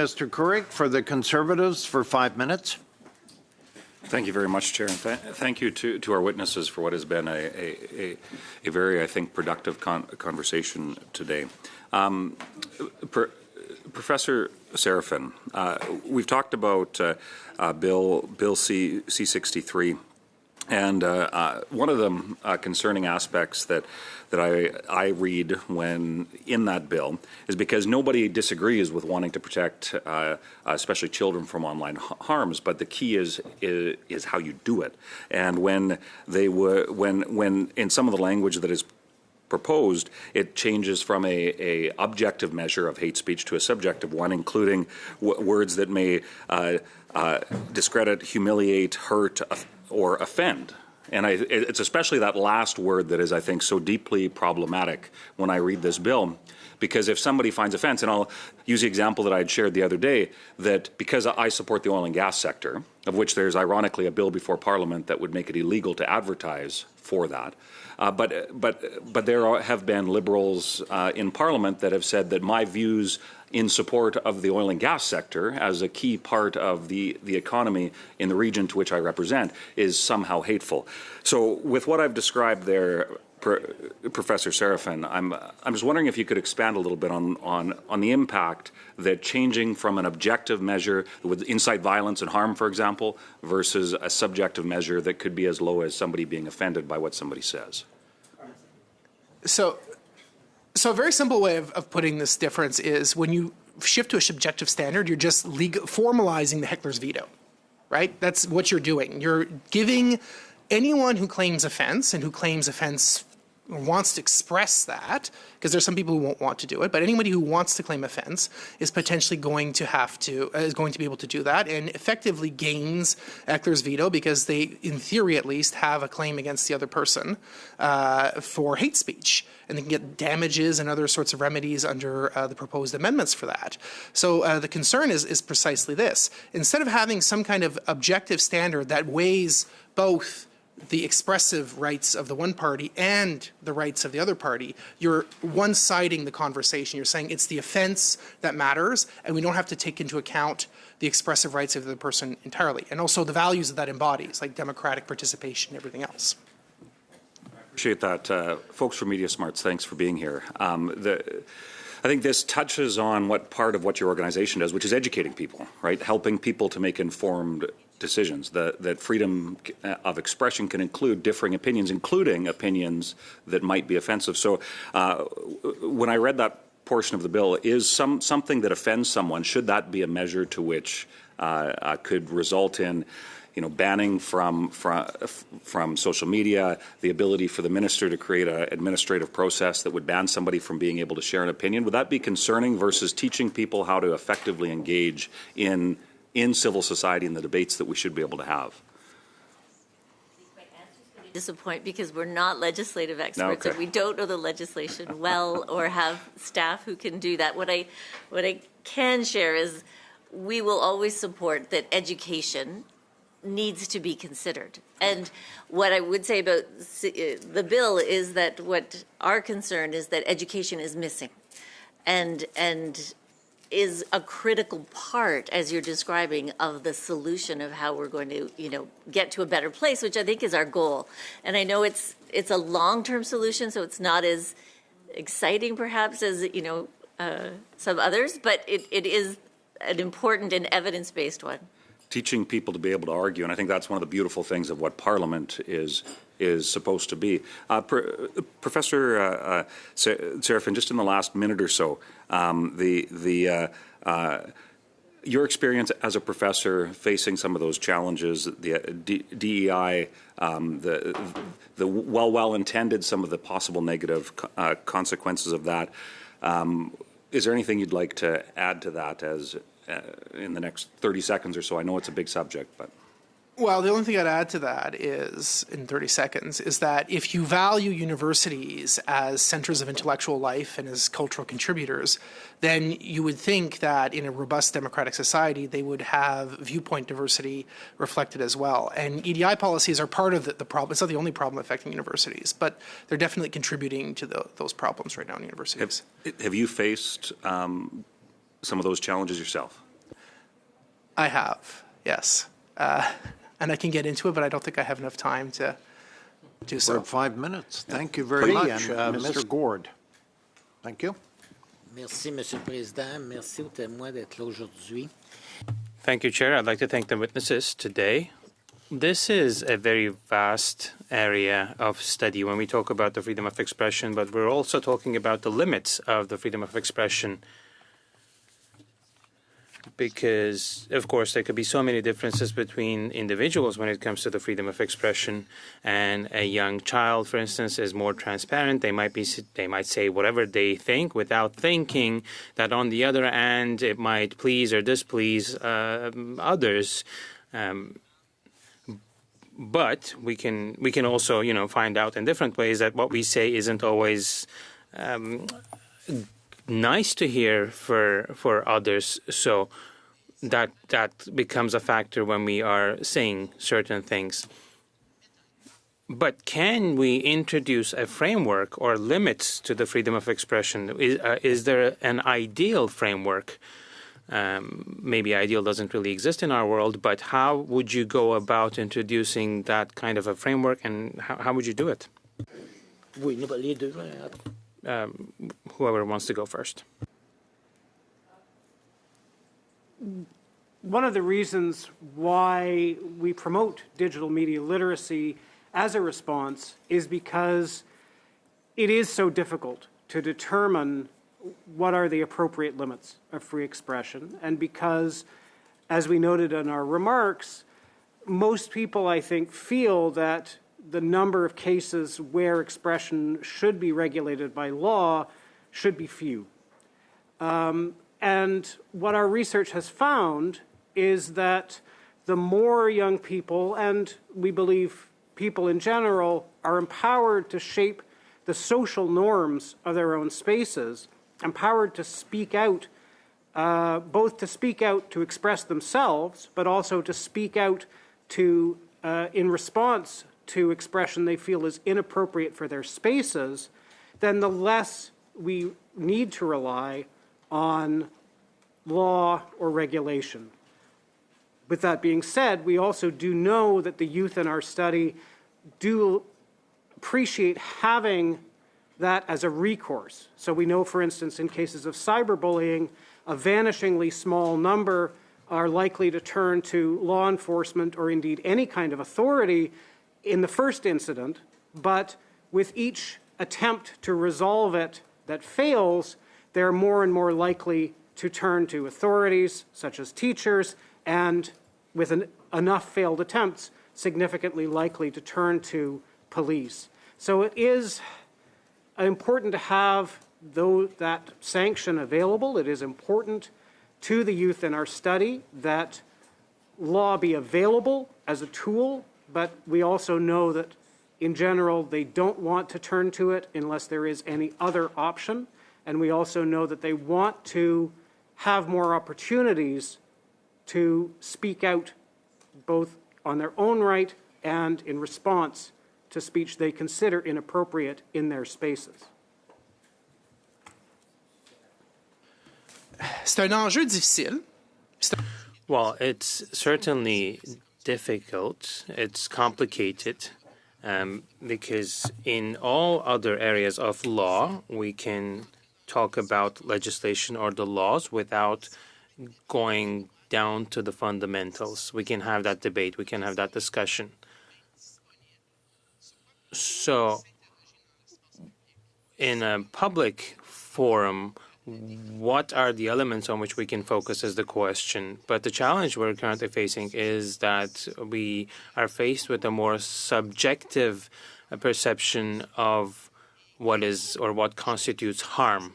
Mr. Courik for the Conservatives for 5 minutes. Thank you very much, Chair. And thank you to our witnesses for what has been a very, I think, productive conversation today. Professor Serafin, we've talked about Bill C-63, and one of the concerning aspects that I read when in that bill is because nobody disagrees with wanting to protect especially children from online harms, but the key is how you do it. And when in some of the language that is proposed, it changes from a objective measure of hate speech to a subjective one, including words that may discredit, humiliate, hurt, or offend. And it's especially that last word that is, I think, so deeply problematic when I read this bill. Because if somebody finds offense, and I'll use the example that I had shared the other day, that because I support the oil and gas sector, of which there's ironically a bill before Parliament that would make it illegal to advertise for that. But there have been Liberals in Parliament that have said that my views in support of the oil and gas sector as a key part of the economy in the region to which I represent is somehow hateful. So with what I've described there, Professor Serafin, I'm just wondering if you could expand a little bit on the impact that changing from an objective measure that would incite violence and harm, for example, versus a subjective measure that could be as low as somebody being offended by what somebody says. So a very simple way of putting this difference is when you shift to a subjective standard, you're just formalizing the heckler's veto, right? That's what you're doing. You're giving anyone who claims offense and who claims offense wants to express that, because there's some people who won't want to do it, but anybody who wants to claim offense is potentially going to be able to do that, and effectively gains Eckler's veto because they, in theory at least, have a claim against the other person for hate speech, and they can get damages and other sorts of remedies under the proposed amendments for that. So the concern is precisely this. Instead of having some kind of objective standard that weighs both the expressive rights of the one party and the rights of the other party, you're one-siding the conversation. You're saying it's the offense that matters, and we don't have to take into account the expressive rights of the person entirely, and also the values that embodies, like democratic participation and everything else. Appreciate that. Folks from Media Smarts, thanks for being here. I think this touches on what part of what your organization does, which is educating people, right? Helping people to make informed decisions, that freedom of expression can include differing opinions, including opinions that might be offensive. So when I read that portion of the bill, is something that offends someone, should that be a measure to which could result in banning from social media, the ability for the minister to create an administrative process that would ban somebody from being able to share an opinion? Would that be concerning versus teaching people how to effectively engage in civil society and the debates that we should be able to have? Disappoint because we're not legislative experts and we don't know the legislation well or have staff who can do that. What I can share is we will always support that education needs to be considered. And what I would say about the bill is that what our concern is that education is missing and is a critical part, as you're describing, of the solution of how we're going to, get to a better place, which I think is our goal. And I know it's a long-term solution, so it's not as exciting perhaps as, some others, but it is an important and evidence-based one. Teaching people to be able to argue, and I think that's one of the beautiful things of what Parliament is supposed to be. Professor Serafin, just in the last minute or so, your experience as a professor facing some of those challenges, the DEI, the well-intended, some of the possible negative consequences of that. Is there anything you'd like to add to that as in the next 30 seconds or so? I know it's a big subject, but. Well, the only thing I'd add to that is, in 30 seconds, is that if you value universities as centers of intellectual life and as cultural contributors, then you would think that in a robust democratic society, they would have viewpoint diversity reflected as well. And EDI policies are part of the problem. It's not the only problem affecting universities, but they're definitely contributing to those problems right now in universities. Have you faced some of those challenges yourself? I have, yes. And I can get into it, but I don't think I have enough time to do We're so. at 5 minutes. Thank you very much. Mr. Gord. Thank you. Merci, Monsieur le Président. Merci aux témoins d'être là aujourd'hui. Thank you, Chair. I'd like to thank the witnesses today. This is a very vast area of study when we talk about the freedom of expression, but we're also talking about the limits of the freedom of expression. Because, of course, there could be so many differences between individuals when it comes to the freedom of expression. And a young child, for instance, is more transparent. They might say whatever they think without thinking that, on the other hand, it might please or displease others. But we can also, find out in different ways that what we say isn't always nice to hear for others. So that becomes a factor when we are saying certain things. But can we introduce a framework or limits to the freedom of expression? Is there an ideal framework? Maybe ideal doesn't really exist in our world, but how would you go about introducing that kind of a framework, and how would you do it? Oui, les deux. Whoever wants to go first. One of the reasons why we promote digital media literacy as a response is because it is so difficult to determine what are the appropriate limits of free expression, and because, as we noted in our remarks, most people, I think, feel that the number of cases where expression should be regulated by law should be few. And what our research has found is that the more young people, and we believe people in general, are empowered to shape the social norms of their own spaces, empowered to speak out, both to speak out to express themselves, but also to speak out to, in response to expression they feel is inappropriate for their spaces, then the less we need to rely on law or regulation. With that being said, we also do know that the youth in our study do appreciate having that as a recourse. So we know, for instance, in cases of cyberbullying, a vanishingly small number are likely to turn to law enforcement or indeed any kind of authority in the first incident, but with each attempt to resolve it that fails, they're more and more likely to turn to authorities, such as teachers, and with enough failed attempts, significantly likely to turn to police. So it is important to have that sanction available. It is important to the youth in our study that law be available as a tool, but we also know that in general they don't want to turn to it unless there is any other option. And we also know that they want to have more opportunities to speak out both on their own right and in response to speech they consider inappropriate in their spaces. C'est un enjeu difficile. Well, it's certainly difficult. It's complicated because in all other areas of law, we can talk about legislation or the laws without going down to the fundamentals. We can have that debate. We can have that discussion. So in a public forum, what are the elements on which we can focus is the question. But the challenge we're currently facing is that we are faced with a more subjective perception of what is or what constitutes harm.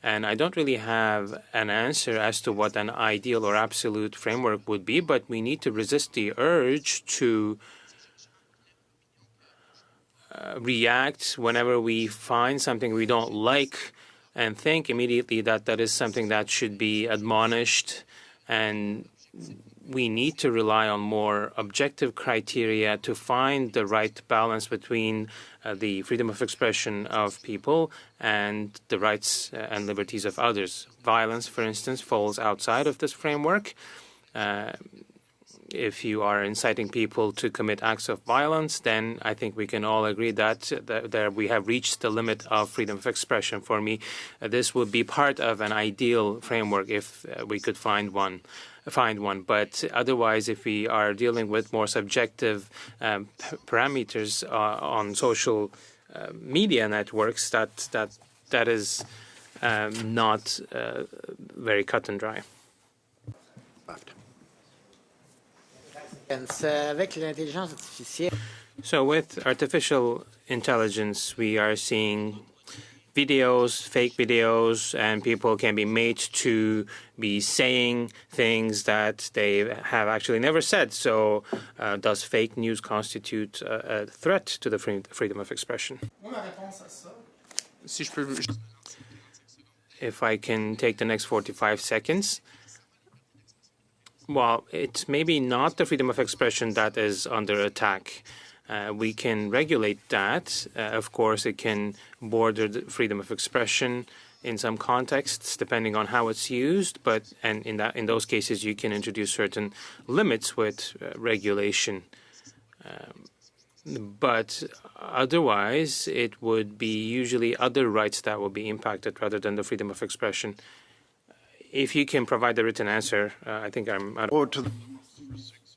And I don't really have an answer as to what an ideal or absolute framework would be, but we need to resist the urge to react whenever we find something we don't like and think immediately that that is something that should be admonished. And we need to rely on more objective criteria to find the right balance between the freedom of expression of people and the rights and liberties of others. Violence, for instance, falls outside of this framework. If you are inciting people to commit acts of violence, then I think we can all agree that we have reached the limit of freedom of expression. For me, this would be part of an ideal framework if we could find one. But otherwise, if we are dealing with more subjective parameters on social media networks, that is not very cut and dry. Left. Avec l'intelligence artificielle, So with artificial intelligence, we are seeing videos, fake videos, and people can be made to be saying things that they have actually never said. So does fake news constitute a threat to the freedom of expression? If I can take the next 45 seconds. Well, it's maybe not the freedom of expression that is under attack. We can regulate that. Of course, it can border the freedom of expression in some contexts, depending on how it's used. And in those cases, you can introduce certain limits with regulation. But otherwise, it would be usually other rights that will be impacted rather than the freedom of expression. If you can provide the written answer, I think I'm out of...